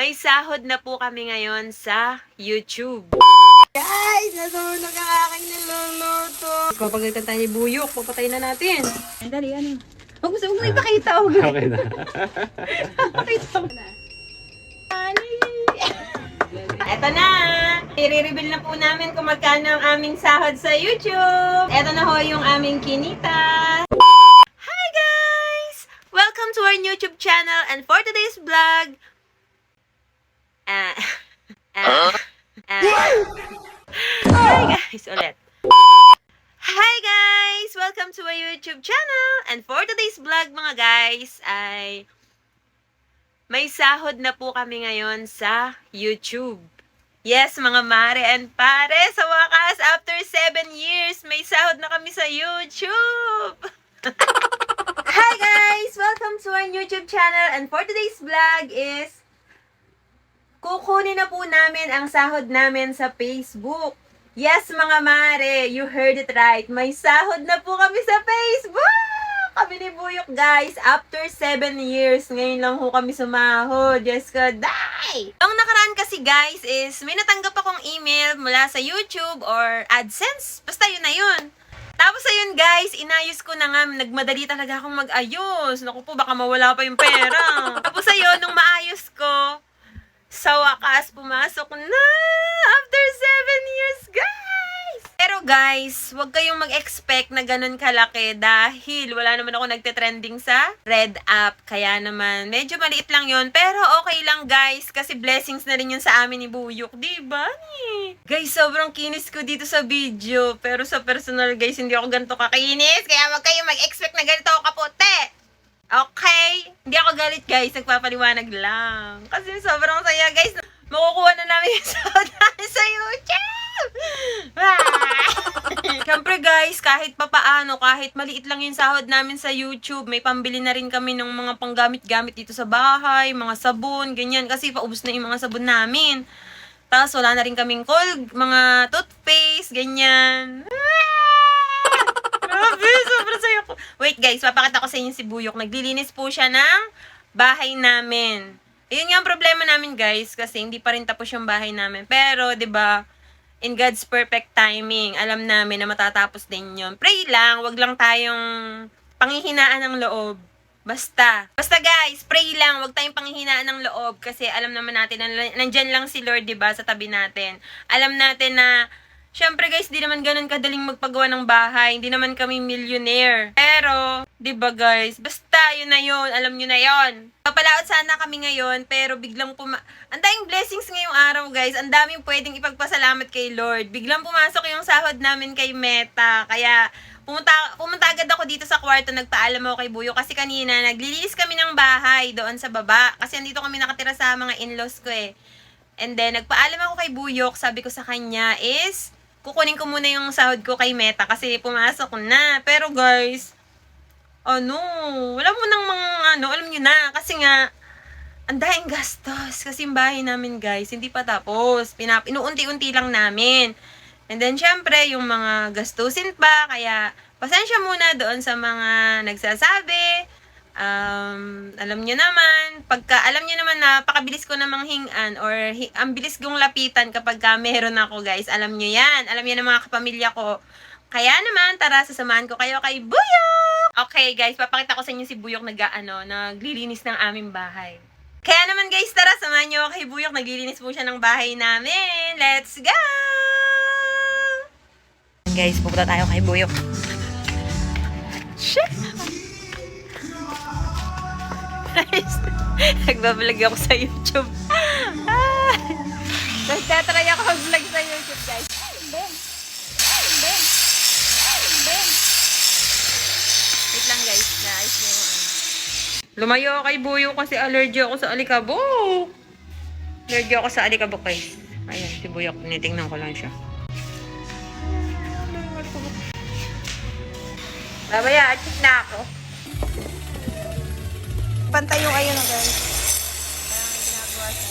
May sahod na po kami ngayon sa YouTube. Guys, nasunog ang aking niluluto. Papagalitan tayo ni Buyok, papatay na natin. Ay, dali, ano? Huwag mo ipakita. Okay na. Pakita mo na. Eto na! I-reveal na po namin kung magkano ang aming sahod sa YouTube. Eto na ho yung aming kinita. Hi guys! Welcome to our YouTube channel, and for today's vlog, hi guys! Ulit. Hi guys! Welcome to our YouTube channel, and for today's vlog mga guys ay may sahod na po kami ngayon sa YouTube. Yes, mga mare and pare, sa wakas, after 7 years, may sahod na kami sa YouTube! Hi guys! Welcome to our YouTube channel, and for today's vlog is kukunin na po namin ang sahod namin sa Facebook. Yes, mga mare, you heard it right. May sahod na po kami sa Facebook! Kami ni Buyok, guys. After 7 years, ngayon lang ho kami sumahod. Yes, ka, die! Ang nakaraan kasi, guys, is may natanggap akong email mula sa YouTube or AdSense. Basta yun na yun. Tapos ayun, guys, inayos ko na nga. Nagmadali talaga akong mag-ayos. Naku po, baka mawala pa yung pera. Tapos ayun, nung maayos ko, sa wakas, pumasok na! After 7 years, guys! Pero guys, huwag kayong mag-expect na ganun kalaki dahil wala naman ako nagte-trending sa Red App. Kaya naman, medyo maliit lang yun. Pero okay lang guys, kasi blessings na rin yun sa amin ni Buyok. Diba? Guys, sobrang kinis ko dito sa video. Pero sa personal guys, hindi ako ganito kakinis. Kaya huwag kayong mag-expect na ganito ako kapote. Okay? Hindi ako galit guys, nagpapaliwanag lang. Kasi sobrang saya guys. Makukuha na namin yung sahod namin sa YouTube. Siyempre guys, kahit papaano, kahit maliit lang yung sahod namin sa YouTube, may pambili na rin kami ng mga panggamit-gamit dito sa bahay, mga sabon, ganyan. Kasi paubos na yung mga sabon namin. Tapos wala na rin kaming mga toothpaste, ganyan. Grabe, sobrang saya ko. Wait guys, papakita ko sa inyo si Buyok. Naglilinis po siya ng bahay namin. Yun nga ang problema namin guys, kasi hindi pa rin tapos yung bahay namin. Pero, 'di ba, in God's perfect timing, alam namin na matatapos din yun. Pray lang, wag lang tayong panghihinaan ng loob. Basta guys, pray lang, wag tayong panghihinaan ng loob kasi alam naman natin na nandyan lang si Lord, 'di ba, sa tabi natin. Alam natin na syempre guys, di naman ganun kadaling magpagawa ng bahay. Hindi naman kami millionaire. Pero, di ba guys, basta yun na yun. Alam nyo na yun. Papalaot sana kami ngayon, pero biglang ang daming blessings ngayong araw guys. Ang daming pwedeng ipagpasalamat kay Lord. Biglang pumasok yung sahod namin kay Meta. Kaya, pumunta agad ako dito sa kwarto, nagpaalam ako kay Buyo. Kasi kanina, naglilinis kami ng bahay doon sa baba. Kasi andito kami nakatira sa mga in-laws ko eh. And then, nagpaalam ako kay Buyok. Sabi ko sa kanya is, kukunin ko muna yung sahod ko kay Meta kasi pumasok na. Pero guys, wala mo nang mga alam nyo na. Kasi nga, ang daing gastos. Kasi yung bahay namin guys, hindi pa tapos. Inuunti-unti lang namin. And then syempre, yung mga gastusin pa. Kaya, pasensya muna doon sa mga nagsasabi. Alam nyo naman, alam nyo naman na pakabilis ko na manghingan or ang bilis kong lapitan kapag meron ako guys, alam nyo yan, alam yan ng mga kapamilya ko. Kaya naman, tara, sasamahan ko kayo kay Buyok! Okay guys, papakita ko sa inyo si Buyok naglilinis ng aming bahay. Kaya naman guys, tara, samahan nyo kay Buyok, naglilinis po siya ng bahay namin. Let's go! Guys, pupunta tayo kay Buyok. Shit! Nagbablog ako sa YouTube. Nagtatry ako mag-vlog sa YouTube, guys. Wait lang, guys. Naayos na yung Lumayo ako kay Buyo kasi allergy ako sa alikabok. Allergy ako sa alikabok, guys. Ayan, si Buyok. Tinitingnan ko lang siya. Babaya, check na ako. Pantay yung ayun na guys. Parang may ginagawa siya.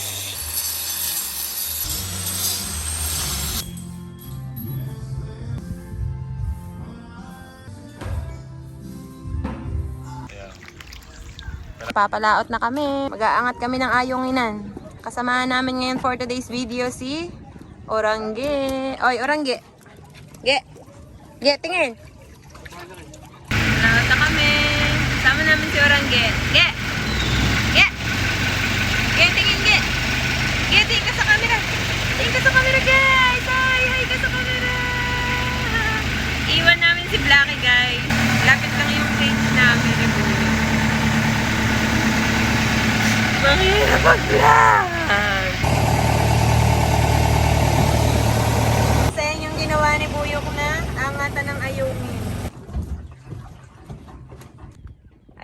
Papalaot na kami. Mag-aangat kami ng ayonginan. Kasamahan namin ngayon for today's video si Orangge. Oy, Orangge. Ge. Ge, tingin. Nalata kami. Kasama namin si Orangge. Ge. Ge. Ge, tingin, Ge. Ge, tingin ka sa camera. Tingin ka sa camera, guys. Ay, hi ka sa camera. Iwan namin si Blackie, guys. Lapit lang yung cage namin. Mahirap mag-vlog! Sa yung ginawa ni Buyok na angatan ng ayungin.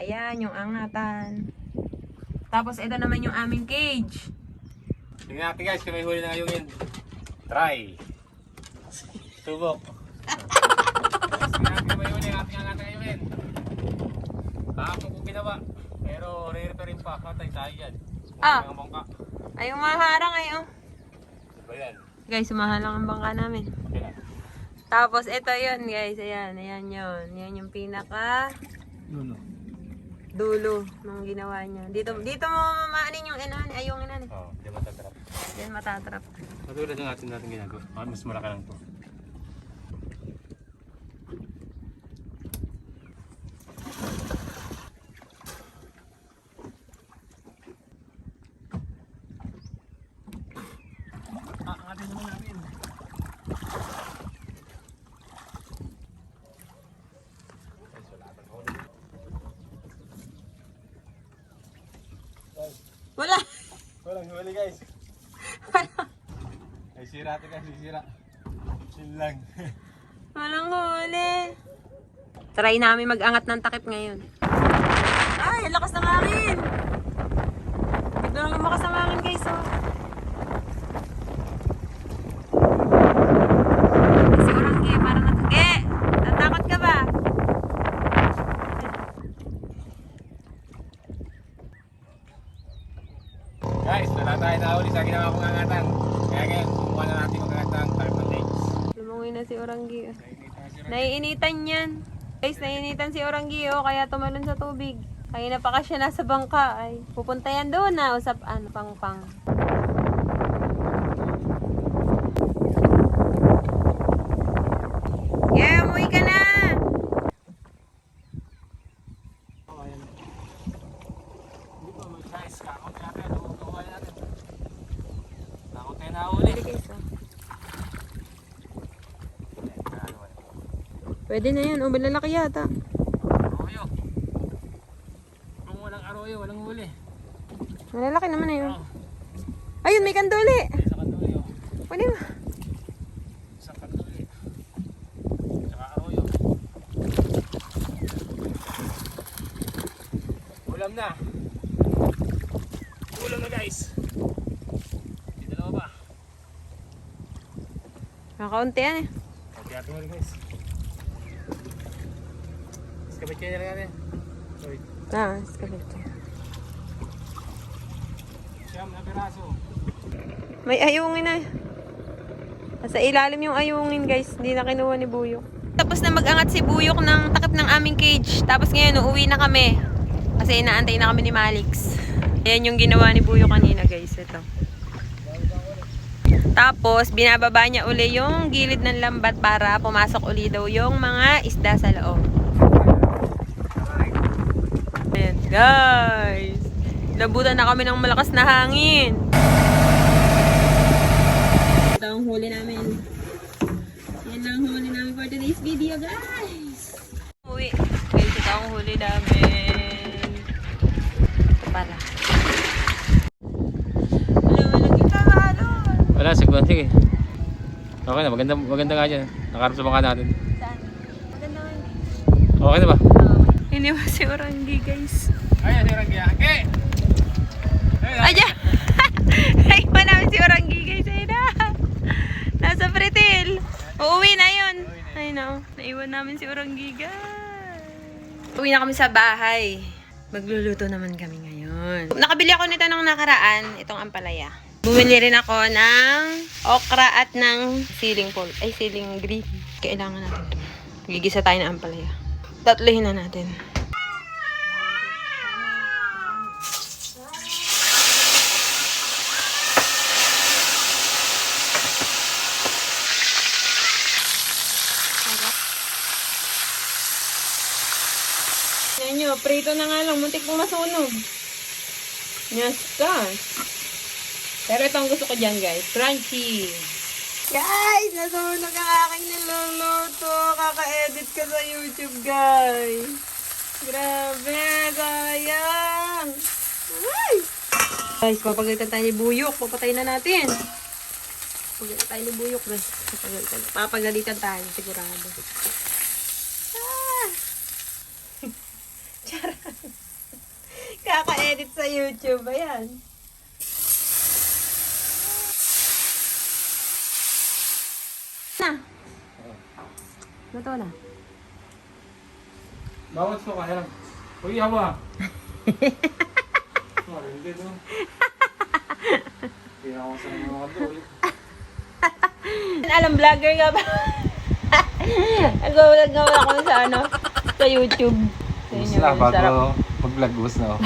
Ayan, yung angatan. Tapos ito naman yung aming cage. Tingnan natin guys, kung may huli ng ayungin. Try. Subok. Tingnan natin kung may huli ng ating angatan ng ayungin. Kahapon ko ginawa. Pero re-repairin pa. Patay tayo yan. Ah. Ang bangka. Ay, umaharang ngayon. Ano ba yan? Guys, umaharang ang bangka namin. Okay na. Tapos ito yun guys, ayan, ayan yun. Yan yung pinaka dulo nung ginawa niya. Dito mo mamaanin yung inan, ay yung inan. Oo, hindi matatrap. Yan matatrap. Matulad ng natin ginagawa. Mas malaki lang to. Angatin naman namin. Wala! Walang huli guys. Ay sira ito guys, sira. Yun lang. Walang huli. Try namin mag-angat ng takip ngayon. Ay, ang lakas ng hangin! Biglang lumakas ang hangin guys, oh. Si Orangge, parang natangge. Natakot ka ba? Guys, wala tayo nahuli sa ginawa kong angatan. Kaya ngayon, kumuha na natin mag-angat ng tarp ng legs. Lumungoy na si Orangge. Naiinitan yan. Guys, naiinitan si Orangge, oh, kaya tumalon sa tubig. Kaya na pa siya nasa bangka ay pupunta yan doon na usap pang-pang. Yeah, umuwi ka na! Guys, kakot natin. Kukuha natin. Kakot tayo nahuli. Pwede guys, oh. Pwede na yan, oh, malalaki yata. Arroyo. Kung walang arroyo, walang huli. Malalaki naman na yun. Ayun, may kanduli! Isa kanduli oh. Pwede mo. Isang kanduli. Saka arroyo. Ulam na. Ulam na guys. Dito na ba? Nakaunti yan eh. Okay, ating ulit guys. Iskabit kayo na lang natin. Sorry. Skabit ka. Siyam na piraso. May ayungin na. Nasa ilalim yung ayungin guys. Hindi na kinuha ni Buyok. Tapos na mag-angat si Buyok ng takip ng aming cage. Tapos ngayon, uuwi na kami. Kasi inaantay na kami ni Malix. Ayan yung ginawa ni Buyok kanina guys. Ito. Tapos, binababa niya uli yung gilid ng lambat para pumasok uli daw yung mga isda sa loob. Ayan guys. Nabutan na kami ng malakas na hangin. Ito ang huli namin. Yan ang huli namin for today's video guys. Uwi. Guys, ito ang huli namin. Ito pala. Walang kita halon. Wala, sige. Okay na, maganda nga dyan. Nakarap sa bangka natin. Saan? Maganda nga yun. Okay na ba? Iniwa si Orangge guys. Ayan, si Orangge. Okay! Ayan! Naiwan namin si Orangge guys. Ayun na. Nasa pretil. Uuwi na yun. Ayun na. Naiwan namin si Orangge guys. Uwi na kami sa bahay. Magluluto naman kami ngayon. Nakabili ako nito nung nakaraan. Itong ampalaya. Bumili rin ako ng okra at ng siling green. Kailangan natin ito. Gigisa tayo ng ampalaya. Tatluhin na natin. oh. Prito na nga lang. Muntik pong masunog. Yes, gosh. Pero ito ang gusto ko dyan, guys. Crunchy. Guys, nasunog ang aking niluluto. Kaka-edit ka sa YouTube, guys. Grabe, sayang. Ay! Guys, papagalitan tayo ni Buyok. Papatay na natin. Papagalitan tayo ni Buyok, guys. Papagalitan tayo, sigurado. Ah! Charot. Kaka-edit sa YouTube. Ayan. Na. Luto na. Bawat ko kaya lang. Uy, hawa. Hindi no. Kaya ako sa mga doon. Alam, vlogger nga ba? Nag-vlog nga ako sa sa YouTube. Sa inyo, Gusto na, yung sarap. bago mag-vlog, gusto na.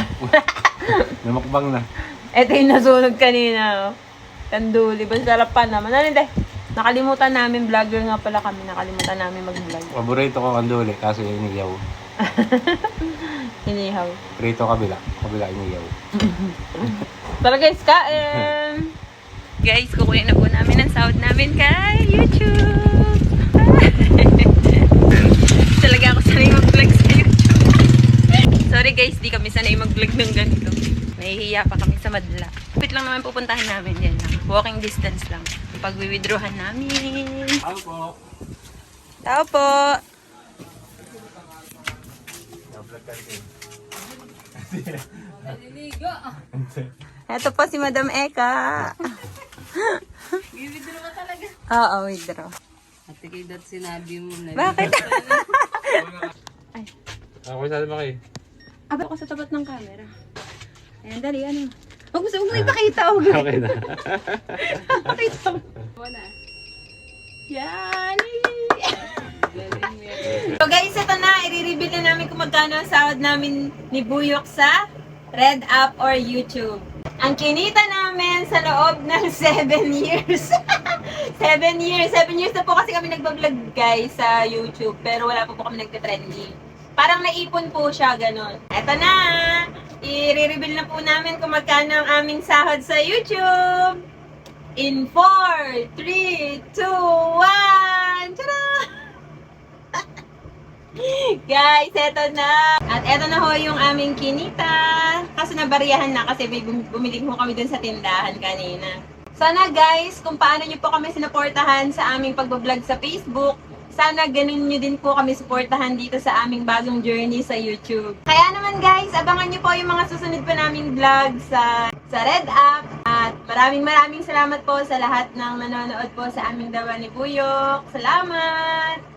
Namakbang na. Ito yung nasunog kanina. Tanduli. Basta sarap pa naman. Ano hindi? Nakalimutan namin, vlogger nga pala kami. Nakalimutan namin mag-vlog. Paborito ko kanduli, kaso yung iniyaw. Inihaw. Prito kabila. Kabila iniyaw. Tara guys, kain! Guys, kukunin na po namin ang sahod namin kay YouTube. Talaga ako sanay mag-vlog sa YouTube. Sorry guys, di kami sanay mag-vlog ng ganito. Nahihiya pa kami sa madla. Kapit lang naman pupuntahan namin yan lang. Walking distance lang. Pag-withdrawhan namin. Ako po. Tao po! Ito po si Madam Eka. I-withdraw ka talaga. Oo, withdraw. Ate kay dat sinabi mo na. Bakit? Ako sabi mo kayo. Aba ako sa tapat ng camera. Ayan, dali, ano. Huwag mo ipakita. Huwag mo Okay na. ipakita. Wala. Yan. Galing mo yan. So guys, ito na. I-reveal na namin kung magkano ang sahod namin ni Buyok sa Red App or YouTube. Ang kinita namin sa loob ng 7 years. 7 years. 7 years na po kasi kami nagbablog guys sa YouTube. Pero wala po kami nagte-trending. Parang naipon po siya, ganun. Eto na. I-reveal na po namin kung magkano ang aming sahod sa YouTube. In 4, 3, 2, 1. Tara! Guys, eto na. At eto na ho yung aming kinita. Kaso nabariyahan na kasi bumili ho kami dun sa tindahan kanina. Sana guys, kung paano nyo po kami sinuportahan sa aming pagbablog sa Facebook, sana ganun nyo din po kami suportahan dito sa aming bagong journey sa YouTube. Kaya naman guys, abangan nyo po yung mga susunod pa naming vlog sa Red App. At maraming salamat po sa lahat ng nanonood po sa aming dawa ni Buyok. Salamat!